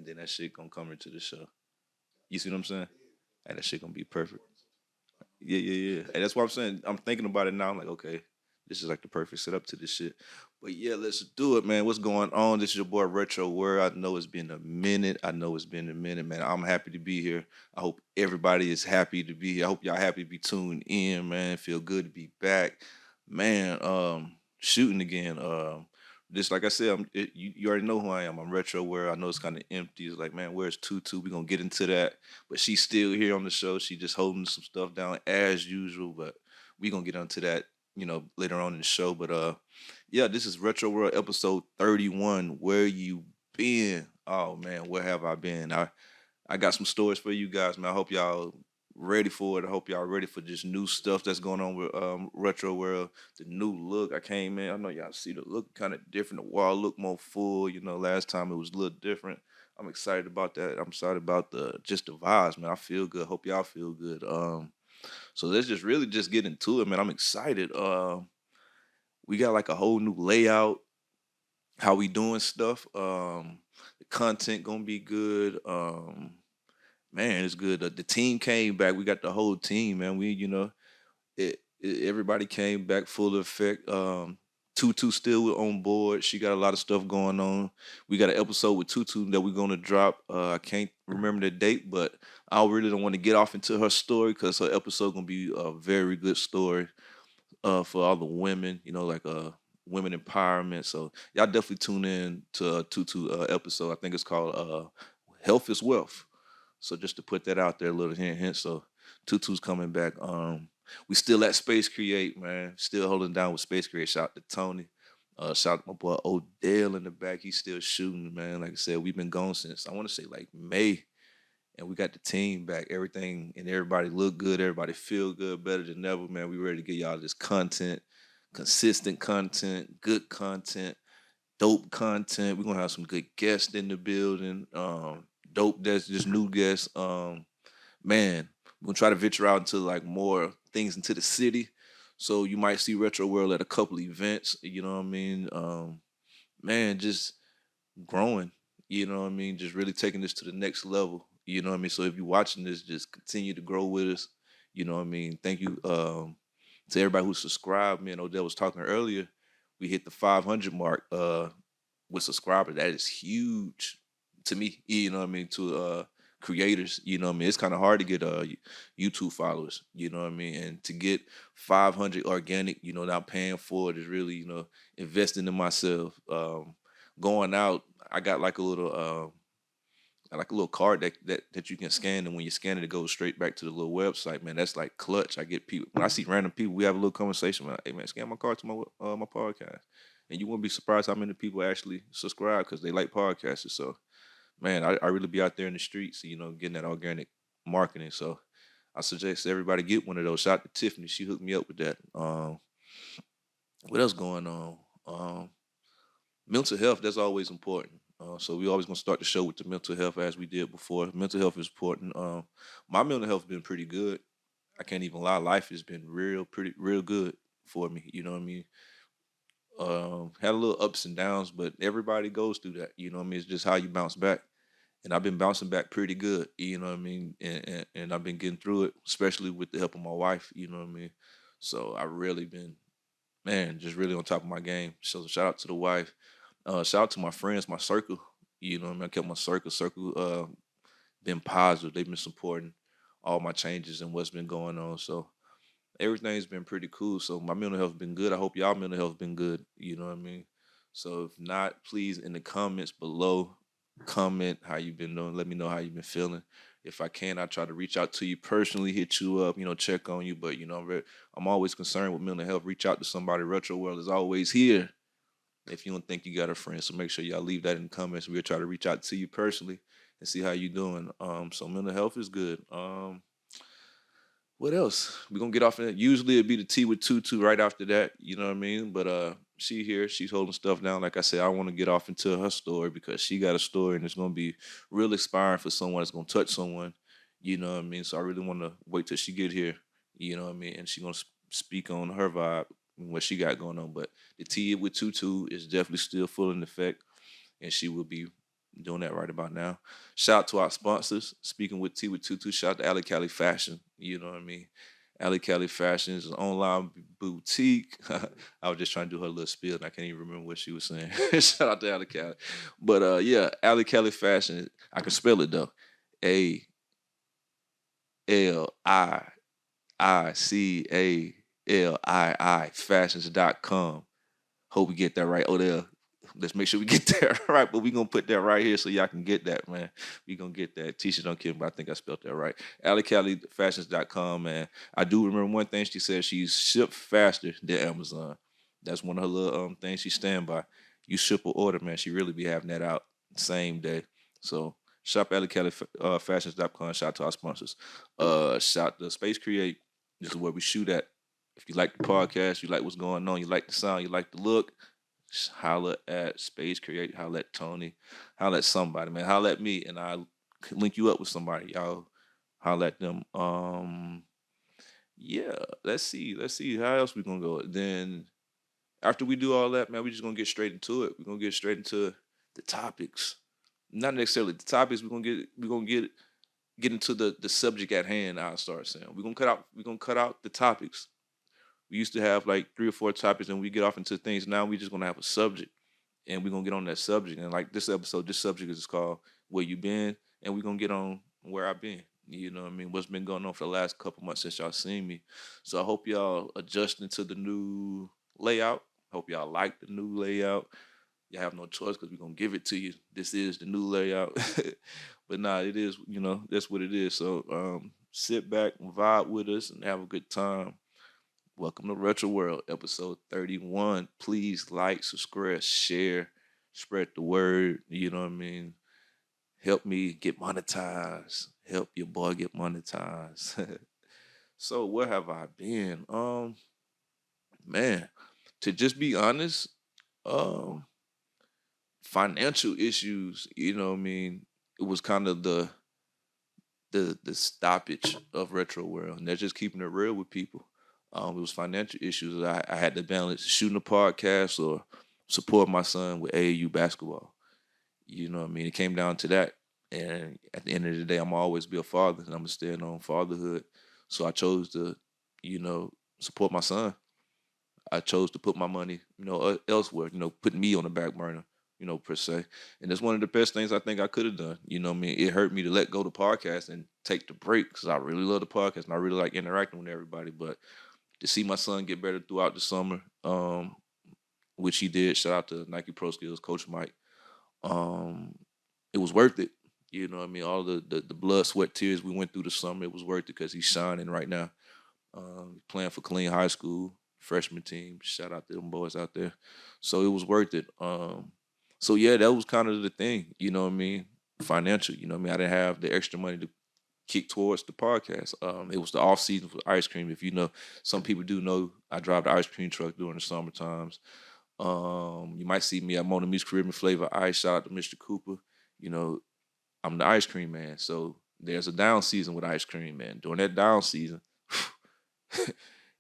and then that shit gonna come into the show. You see what I'm saying? Hey, that shit gonna be perfect. Yeah, yeah, yeah. And that's what I'm saying. I'm thinking about it now. I'm like, okay, this is like the perfect setup to this shit. But yeah, let's do it, man. What's going on? This is your boy Retro World. I know it's been a minute. I know it's been a minute, man. I'm happy to be here. I hope everybody is happy to be here. I hope y'all happy to be tuned in, man. Feel good to be back, man. Shooting again. Just like I said, you already know who I am. I'm Retro World. I know it's kind of empty. It's like, man, where's Tutu? We're gonna get into that. But she's still here on the show. She just holding some stuff down as usual. But we gonna get into that, later on in the show. But yeah, this is Retro World episode 31. Where you been? Oh man, where have I been? I got some stories for you guys, man. I hope y'all ready for it. I hope y'all ready for just new stuff that's going on with Retro World. The new look. I came in. I know y'all see the look kind of different. The wall look more full. Last time it was a little different. I'm excited about that. I'm excited about the vibes, man. I feel good. Hope y'all feel good. So let's just really just get into it, man. I'm excited. We got like a whole new layout, how we doing stuff. The content gonna be good. Man, it's good. The team came back. We got the whole team, man. Everybody came back full effect. Tutu still on board. She got a lot of stuff going on. We got an episode with Tutu that we're gonna drop. I can't remember the date, but I really don't want to get off into her story because her episode gonna be a very good story. For all the women, like women empowerment. So y'all definitely tune in to Tutu episode. I think it's called Health is Wealth. So just to put that out there, a little hint, hint. So Tutu's coming back. We still at Space Create, man. Still holding down with Space Create. Shout out to Tony. Shout out to my boy Odell in the back. He's still shooting, man. Like I said, we've been gone since I want to say like May, and we got the team back. Everything and everybody look good. Everybody feel good, better than ever, man. We ready to get y'all this content, consistent content, good content, dope content. We're gonna have some good guests in the building. Dope that's just new guests. Man, we're gonna try to venture out into like more things into the city. So you might see Retro World at a couple events, you know what I mean? Man, just growing, you know what I mean? Just really taking this to the next level, you know what I mean? So if you're watching this, just continue to grow with us, you know what I mean? Thank you to everybody who subscribed. Me and Odell was talking earlier. We hit the 500 mark with subscribers. That is huge to me, you know what I mean? To creators, you know what I mean? It's kind of hard to get YouTube followers, you know what I mean? And to get 500 organic, not paying for it is really, investing in myself. Going out, I got like a little card that you can scan, and when you scan it, it goes straight back to the little website. Man, that's like clutch. I get people when I see random people, we have a little conversation. Like, hey man, scan my card to my podcast, and you won't be surprised how many people actually subscribe because they like podcasts. So, man, I really be out there in the streets, getting that organic marketing. So, I suggest everybody get one of those. Shout out to Tiffany, she hooked me up with that. What else going on? Mental health, that's always important. So we always gonna start the show with the mental health as we did before. Mental health is important. My mental health has been pretty good. I can't even lie. Life has been real good for me. You know what I mean? Had a little ups and downs, but everybody goes through that. You know what I mean? It's just how you bounce back. And I've been bouncing back pretty good. You know what I mean? And I've been getting through it, especially with the help of my wife. You know what I mean? So I really been, man, just really on top of my game. So shout out to the wife. Shout out to my friends, my circle. You know what I mean? I kept my circle been positive. They've been supporting all my changes and what's been going on. So everything's been pretty cool. So my mental health been good. I hope y'all mental health been good. You know what I mean? So if not, please in the comments below, comment how you been doing. Let me know how you been feeling. If I can, I try to reach out to you personally, hit you up, check on you. But I'm always concerned with mental health. Reach out to somebody. Retro World is always here if you don't think you got a friend. So make sure y'all leave that in the comments. We'll try to reach out to you personally and see how you doing. So mental health is good. What else? We're gonna get off of that. Usually it'd be the tea with Tutu right after that, you know what I mean? But she here, she's holding stuff down. Like I said, I want to get off into her story because she got a story and it's gonna be real inspiring for someone. It's gonna touch someone, you know what I mean? So I really want to wait till she get here, you know what I mean? And she gonna speak on her vibe and what she got going on. But the tea with Tutu is definitely still full in effect, and she will be Doing that right about now. Shout out to our sponsors. Speaking with T with Tutu. Shout out to Alley Cali Fashion. You know what I mean? Alley Cali Fashion is an online boutique. I was just trying to do her little spiel, and I can't even remember what she was saying. Shout out to Alley Cali. But yeah, Alley Cali Fashion. I can spell it though. ALICALII fashions.com. Hope we get that right. Odell, let's make sure we get that right. But we gonna put that right here so y'all can get that, man. We gonna get that. Tisha don't care, but I think I spelled that right. AlleyCaliFashions.com, man. I do remember one thing she said: she's shipped faster than Amazon. That's one of her little things she stand by. You ship or order, man. She really be having that out same day. So shop Fashions.com. Shout out to our sponsors. Shout to Space Create. This is where we shoot at. If you like the podcast, you like what's going on, you like the sound, you like the look, holla at Space Create, holla at Tony, holla at somebody, man. Holla at me, and I'll link you up with somebody. Y'all holla at them. Yeah, let's see. How else we gonna go? Then after we do all that, man, we just gonna get straight into it. We're gonna get straight into the topics. Not necessarily the topics, we're gonna get into the subject at hand, I'll start saying. We're gonna cut out the topics. We used to have like 3 or 4 topics and we get off into things. Now we just gonna have a subject and we're gonna get on that subject. And like this episode, this subject is called Where You Been? And we're gonna get on where I've been. You know what I mean? What's been going on for the last couple months since y'all seen me. So I hope y'all adjusting to the new layout. Hope y'all like the new layout. You have no choice because we're gonna give it to you. This is the new layout. But nah, it is, that's what it is. So sit back and vibe with us and have a good time. Welcome to Retro World, episode 31. Please like, subscribe, share, spread the word. You know what I mean? Help me get monetized. Help your boy get monetized. So where have I been? Man, to just be honest, financial issues, you know what I mean? It was kind of the stoppage of Retro World. And they're just keeping it real with people. It was financial issues. I had to balance shooting a podcast or support my son with AAU basketball. You know what I mean? It came down to that. And at the end of the day, I'm always be a father and I'm going to stand on fatherhood. So I chose to, support my son. I chose to put my money, elsewhere, putting me on the back burner, per se. And it's one of the best things I think I could have done. You know what I mean? It hurt me to let go the podcast and take the break because I really love the podcast and I really like interacting with everybody. But to see my son get better throughout the summer, which he did, shout out to Nike Pro Skills, Coach Mike, it was worth it. You know what I mean? All the blood, sweat, tears we went through the summer, it was worth it because he's shining right now. Playing for Killeen High School, freshman team. Shout out to them boys out there. So it was worth it. So yeah, that was kind of the thing, you know what I mean? Financial, you know what I mean? I didn't have the extra money to kick towards the podcast. It was the off season for ice cream. If you know, some people do know I drive the ice cream truck during the summer times. You might see me at Mona Me's Caribbean Flavor Ice. Shout out to Mr. Cooper. I'm the ice cream man. So there's a down season with ice cream, man. During that down season,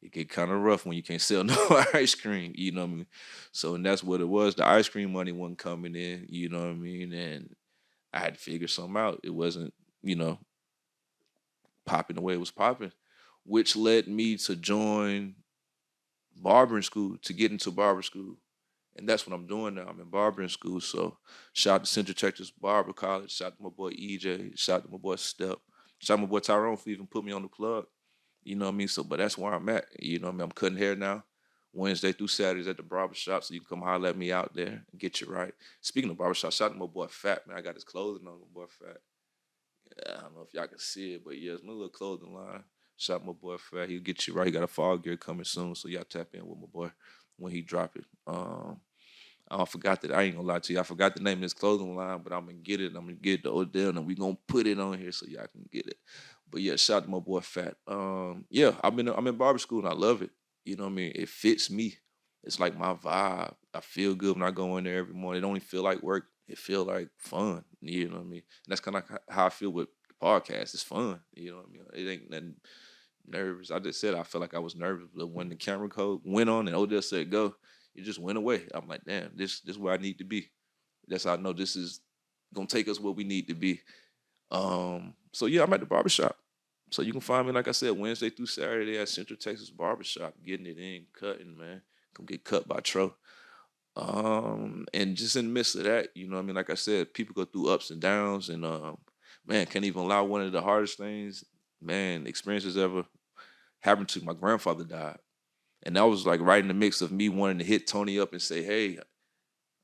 it get kind of rough when you can't sell no ice cream, you know what I mean? So, and that's what it was. The ice cream money wasn't coming in, you know what I mean? And I had to figure something out. It wasn't, popping the way it was popping, which led me to join barbering school, to get into barber school. And that's what I'm doing now. I'm in barbering school. So shout out to Central Texas Barber College. Shout out to my boy EJ. Shout out to my boy Step. Shout out to my boy Tyrone for even put me on the plug. You know what I mean? So, but that's where I'm at. You know what I mean? I'm cutting hair now, Wednesday through Saturdays at the barber shop. So you can come holler at me out there and get you right. Speaking of barber shop, shout out to my boy Fat, man. I got his clothing on, my boy Fat. Yeah, I don't know if y'all can see it, but yeah, it's my little clothing line. Shout out my boy Fat. He'll get you right. He got a fall gear coming soon. So y'all tap in with my boy when he drop it. I forgot that. I ain't gonna lie to you. I forgot the name of this clothing line, but I'm gonna get it. I'm gonna get the Odell, and we gonna put it on here so y'all can get it. But yeah, shout out to my boy Fat. Yeah, I'm in barber school and I love it. You know what I mean? It fits me. It's like my vibe. I feel good when I go in there every morning. It don't even feel like work. It feel like fun. You know what I mean? And that's kind of how I feel with the podcast. It's fun. You know what I mean? It ain't nothing nervous. I just said I felt like I was nervous, but when the camera code went on and Odell said go, it just went away. I'm like, damn, this is where I need to be. That's how I know this is gonna take us where we need to be. So yeah, I'm at the barbershop. So you can find me, like I said, Wednesday through Saturday at Central Texas Barbershop, getting it in, cutting, man. Come get cut by Tro. And just in the midst of that, you know what I mean? Like I said, people go through ups and downs, and man, can't even lie. One of the hardest things, man, experiences ever happened to my grandfather died. And that was like right in the mix of me wanting to hit Tony up and say, hey,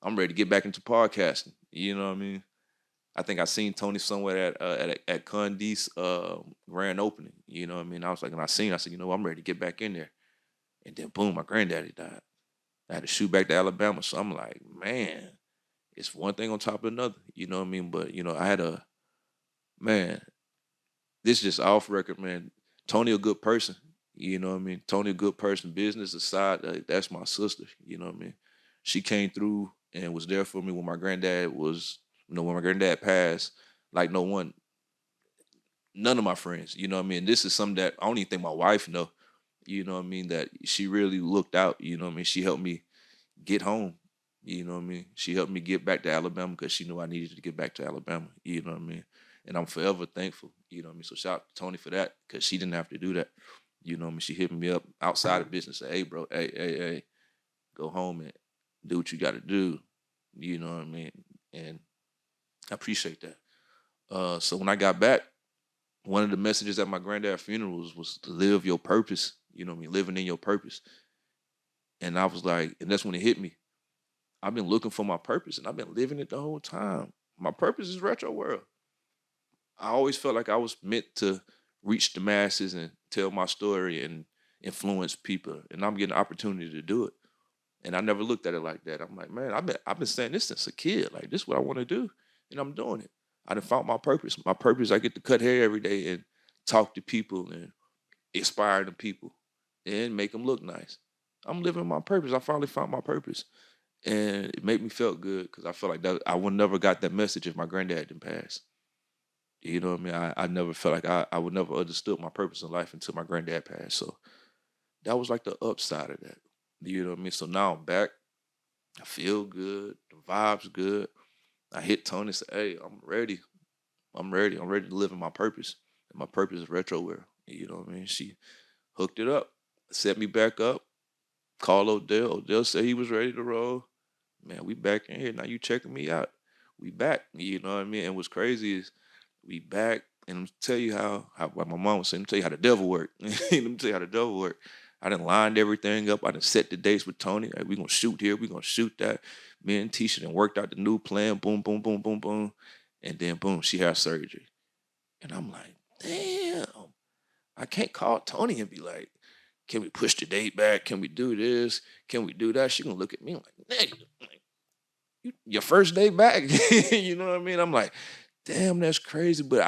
I'm ready to get back into podcasting. You know what I mean? I think I seen Tony somewhere at Condi's grand opening. You know what I mean? I was like, and I said, you know, I'm ready to get back in there. And then boom, my granddaddy died. I had to shoot back to Alabama. So I'm like, man, it's one thing on top of another. You know what I mean? But, you know, I had man, this is just off record, man. Tony a good person. You know what I mean? Tony a good person. Business aside, that's my sister. You know what I mean? She came through and was there for me when my granddad was, you know, when my granddad passed, like none of my friends, you know what I mean? This is something that I don't even think my wife know, you know what I mean, that she really looked out, you know what I mean? She helped me get home, you know what I mean? She helped me get back to Alabama because she knew I needed to get back to Alabama, you know what I mean? And I'm forever thankful, you know what I mean? So shout out to Tony for that because she didn't have to do that, you know what I mean? She hit me up outside of business, say, hey, bro, hey, go home and do what you got to do, you know what I mean? And I appreciate that. So when I got back, one of the messages at my granddad's funerals was to live your purpose. You know what I mean? Living in your purpose. And I was like, and that's when it hit me. I've been looking for my purpose and I've been living it the whole time. My purpose is retro world. I always felt like I was meant to reach the masses and tell my story and influence people. And I'm getting an opportunity to do it. And I never looked at it like that. I'm like, man, I've been saying this since a kid. Like, this is what I want to do. And I'm doing it. I done found my purpose. My purpose, I get to cut hair every day and talk to people and inspire the people and make them look nice. I'm living my purpose. I finally found my purpose. And it made me feel good because I felt like that I would never got that message if my granddad didn't pass. You know what I mean? I never felt like I would never understood my purpose in life until my granddad passed. So that was like the upside of that. You know what I mean? So now I'm back. I feel good. The vibe's good. I hit Tony and said, hey, I'm ready. I'm ready. I'm ready to live in my purpose. And my purpose is retro wear. You know what I mean? She hooked it up, set me back up, called Odell. Odell said he was ready to roll. Man, we back in here. Now you checking me out. We back. You know what I mean? And what's crazy is we back. And I'm tell you how like my mom was saying, let me tell you how the devil work. Let me tell you how the devil work. I done lined everything up. I done set the dates with Tony. Like, we gonna shoot here. We gonna shoot that. Me and Tisha done worked out the new plan. Boom, boom, boom, boom, boom. And then boom, she has surgery. And I'm like, damn. I can't call Tony and be like, can we push the date back? Can we do this? Can we do that? She gonna look at me like, nigga, like, your first day back. You know what I mean? I'm like, damn, that's crazy. But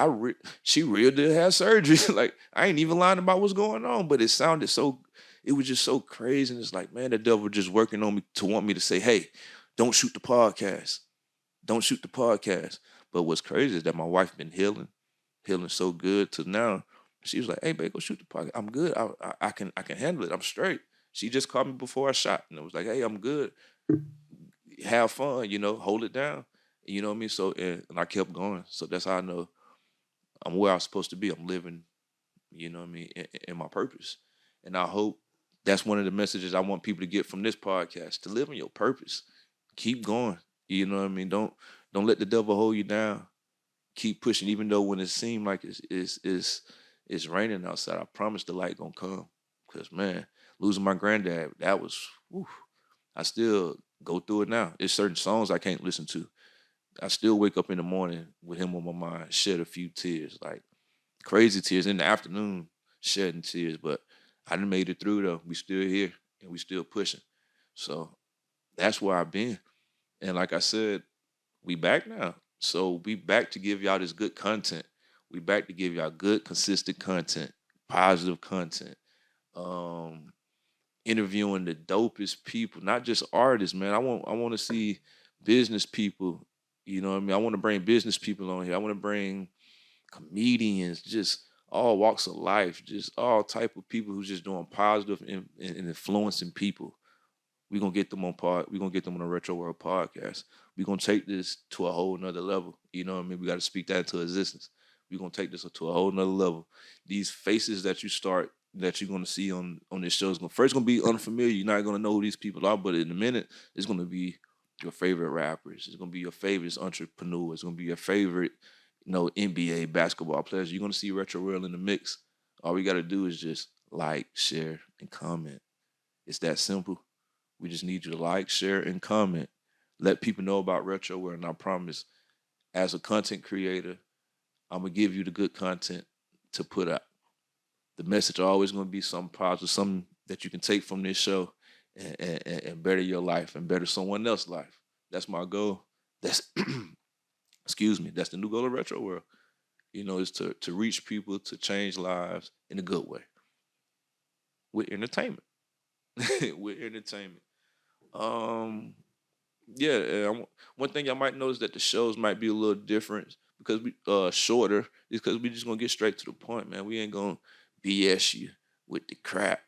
she real did have surgery. Like, I ain't even lying about what's going on. But it was just so crazy. And it's like, man, the devil just working on me to want me to say, hey, don't shoot the podcast. Don't shoot the podcast. But what's crazy is that my wife been healing so good to now. She was like, hey, babe, go shoot the podcast. I'm good. I can handle it. I'm straight. She just called me before I shot. And it was like, hey, I'm good. Have fun, you know, hold it down. You know what I mean? So, and I kept going. So that's how I know I'm where I'm supposed to be. I'm living, you know what I mean, in my purpose. And I hope that's one of the messages I want people to get from this podcast, to live in your purpose. Keep going. You know what I mean? Don't let the devil hold you down. Keep pushing, even though when it seemed like it's raining outside. I promise the light gonna come. Cause man, losing my granddad, that was, whew, I still go through it now. There's certain songs I can't listen to. I still wake up in the morning with him on my mind, shed a few tears, like crazy tears in the afternoon, shedding tears. But I done made it through though. We still here and we still pushing. So that's where I've been. And like I said, we back now. So we back to give y'all this good content. We back to give y'all good, consistent content, positive content. Interviewing the dopest people, not just artists, man. I want to see business people. You know what I mean? I want to bring business people on here. I want to bring comedians, just all walks of life, just all type of people who's just doing positive and influencing people. We're gonna get them on Retro World podcast. we're gonna take this to a whole nother level. You know what I mean? We got to speak that into existence. We're gonna take this to a whole nother level. These faces that you're gonna see on this show is gonna be unfamiliar. You're not gonna know who these people are, but in a minute, it's gonna be your favorite rappers. It's gonna be your favorite entrepreneurs. It's gonna be your favorite, NBA basketball players. You're gonna see Retro World in the mix. All we gotta do is just like, share, and comment. It's that simple. We just need you to like, share, and comment. Let people know about Retro World. And I promise, as a content creator, I'm gonna give you the good content to put out. The message always gonna be something positive, something that you can take from this show and better your life and better someone else's life. That's my goal. That's excuse me. That's the new goal of Retro World. Is to reach people, to change lives in a good way with entertainment. With entertainment. Um, yeah, one thing y'all might notice that the shows might be a little different because we shorter is because we just gonna get straight to the point, man. We ain't gonna BS you with the crap,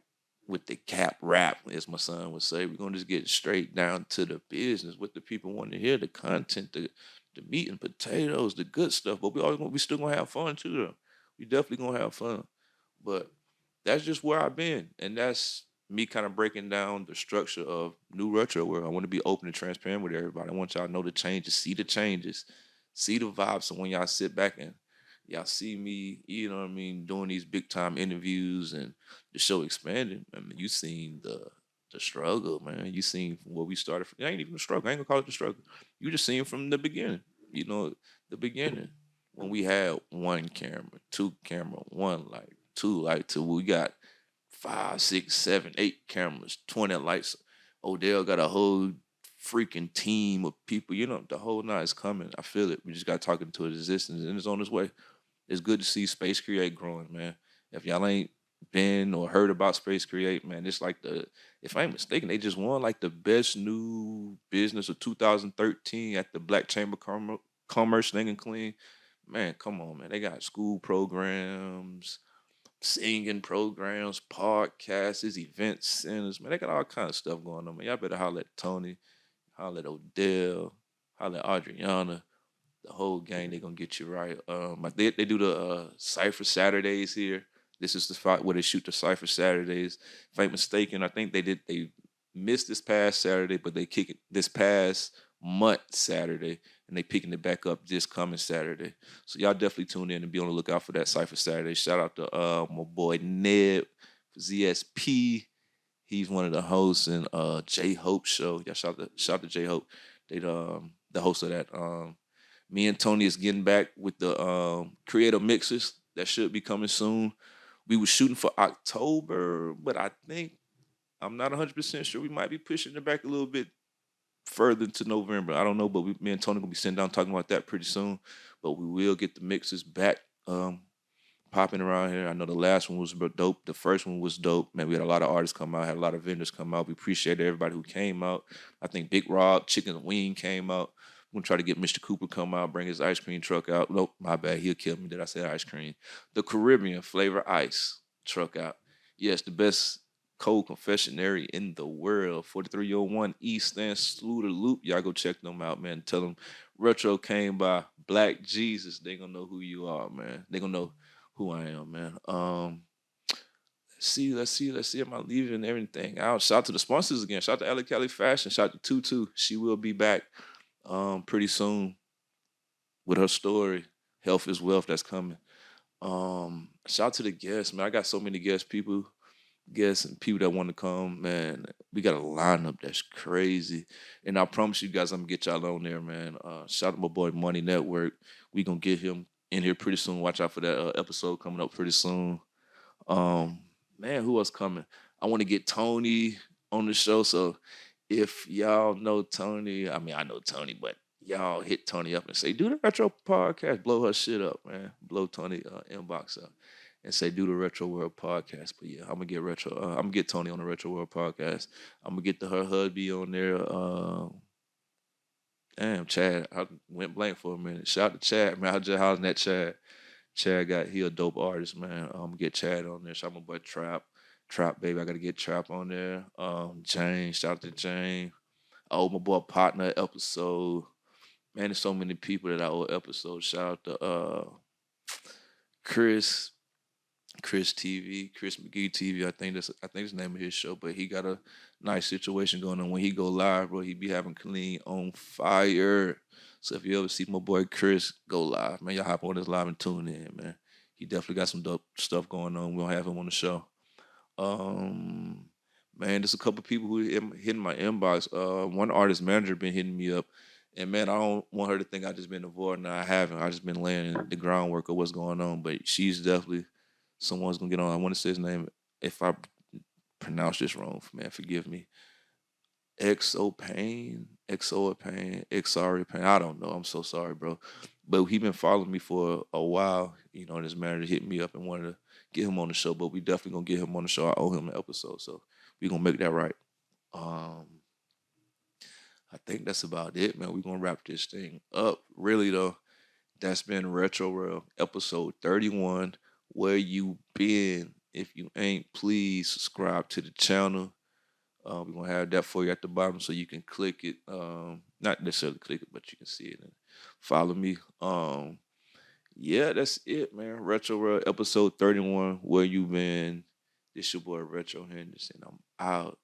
with the cap rap, as my son would say. We're gonna just get straight down to the business, what the people want to hear, the content, the meat and potatoes, the good stuff. But we still gonna have fun too, though. We definitely gonna have fun. But that's just where I've been, and that's me kind of breaking down the structure of New Retro World. I want to be open and transparent with everybody. I want y'all to know the changes, see the vibes. So when y'all sit back and y'all see me, doing these big time interviews and the show expanding. I mean, you seen the struggle, man. You seen where we started from. It ain't even a struggle. I ain't gonna call it the struggle. You just seen from the beginning. The beginning when we had one camera, two camera, one light, two light, till we got 5, 6, 7, 8 cameras, 20 lights. Odell got a whole freaking team of people. The whole night is coming. I feel it. We just got talking to its existence, and it's on its way. It's good to see Space Create growing, man. If y'all ain't been or heard about Space Create, man, it's like if I ain't mistaken, they just won like the best new business of 2013 at the Black Chamber Commerce Thing and Clean. Man, come on, man. They got school programs, singing programs, podcasts, event centers. Man, they got all kinds of stuff going on, man. Y'all better holler at Tony, holler at Odell, holler at Adriana. The whole gang, they gonna get you right. They do the Cypher Saturdays here. This is the spot where they shoot the Cypher Saturdays. If I ain't mistaken, I think they missed this past Saturday, but they kick it this past month Saturday, and they picking it back up this coming Saturday. So y'all definitely tune in and be on the lookout for that Cypher Saturday. Shout out to my boy Neb, ZSP. He's one of the hosts in J Hope show. Y'all shout to J Hope. They the host of that. Me and Tony is getting back with the creative mixes that should be coming soon. We were shooting for October, but I'm not 100% sure. We might be pushing it back a little bit further to November. I don't know, but me and Tony gonna be sitting down talking about that pretty soon. But we will get the mixes back popping around here. I know the last one was dope. The first one was dope. Man, we had a lot of artists come out, had a lot of vendors come out. We appreciate everybody who came out. I think Big Rob, Chicken and Wing came out. I'm gonna try to get Mr. Cooper come out, bring his ice cream truck out. Nope, my bad. He'll kill me. Did I say ice cream? The Caribbean flavor ice truck out. Yes, the best cold confectionery in the world. 4301 East End Sluter Loop. Y'all go check them out, man. Tell them Retro came by. Black Jesus. They gonna know who you are, man. They gonna know who I am, man. Let's see. Am I leaving everything out? Shout out to the sponsors again. Shout out to Ellie Kelly Fashion. Shout out to Tutu. She will be back pretty soon with her story. Health is wealth that's coming. Shout out to the guests, man. I got so many guests and people that want to come, man. We got a lineup that's crazy. And I promise you guys I'm gonna get y'all on there, man. Shout out to my boy Money Network. We gonna get him in here pretty soon. Watch out for that episode coming up pretty soon. Man, who else coming? I want to get Tony on the show. So if y'all know Tony, I mean I know Tony, but y'all hit Tony up and say, do the Retro podcast. Blow her shit up, man. Blow Tony inbox up and say, do the Retro World podcast. But yeah, I'm gonna get Tony on the Retro World podcast. I'm gonna get her hubby on there. Damn, Chad. I went blank for a minute. Shout out to Chad, man. I just hollering at Chad. He a dope artist, man. I'm gonna get Chad on there. Shout out my boy Trap, baby. I gotta get Trap on there. Jane, shout out to Jane. Oh, my boy Partner episode. Man, there's so many people that I owe episodes. Shout out to Chris, Chris TV, Chris McGee TV. I think that's the name of his show. But he got a nice situation going on. When he go live, bro, he be having clean on fire. So if you ever see my boy Chris go live, man, y'all hop on this live and tune in, man. He definitely got some dope stuff going on. We'll have him on the show. Um, Man, there's a couple people who hitting my inbox. One artist manager been hitting me up, and man, I don't want her to think I just been avoiding her. I haven't. I just been laying the groundwork of what's going on. But she's definitely someone's gonna get on. I want to say his name. If I pronounce this wrong, man, forgive me. XO Pain, XO Pain, XR Pain. I don't know. I'm so sorry, bro. But he been following me for a while. You know, and his manager hit me up and wanted to get him on the show. But we definitely gonna get him on the show. I owe him an episode, so we gonna make that right. Um, I think that's about it, man. We gonna wrap this thing up. Really though, that's been Retro World episode 31. Where you been? If you ain't, please subscribe to the channel. We're gonna have that for you at the bottom so you can click it. Not necessarily click it, but you can see it and follow me. Yeah, that's it, man. Retro World episode 31. Where you been? This your boy Retro Henderson. I'm out.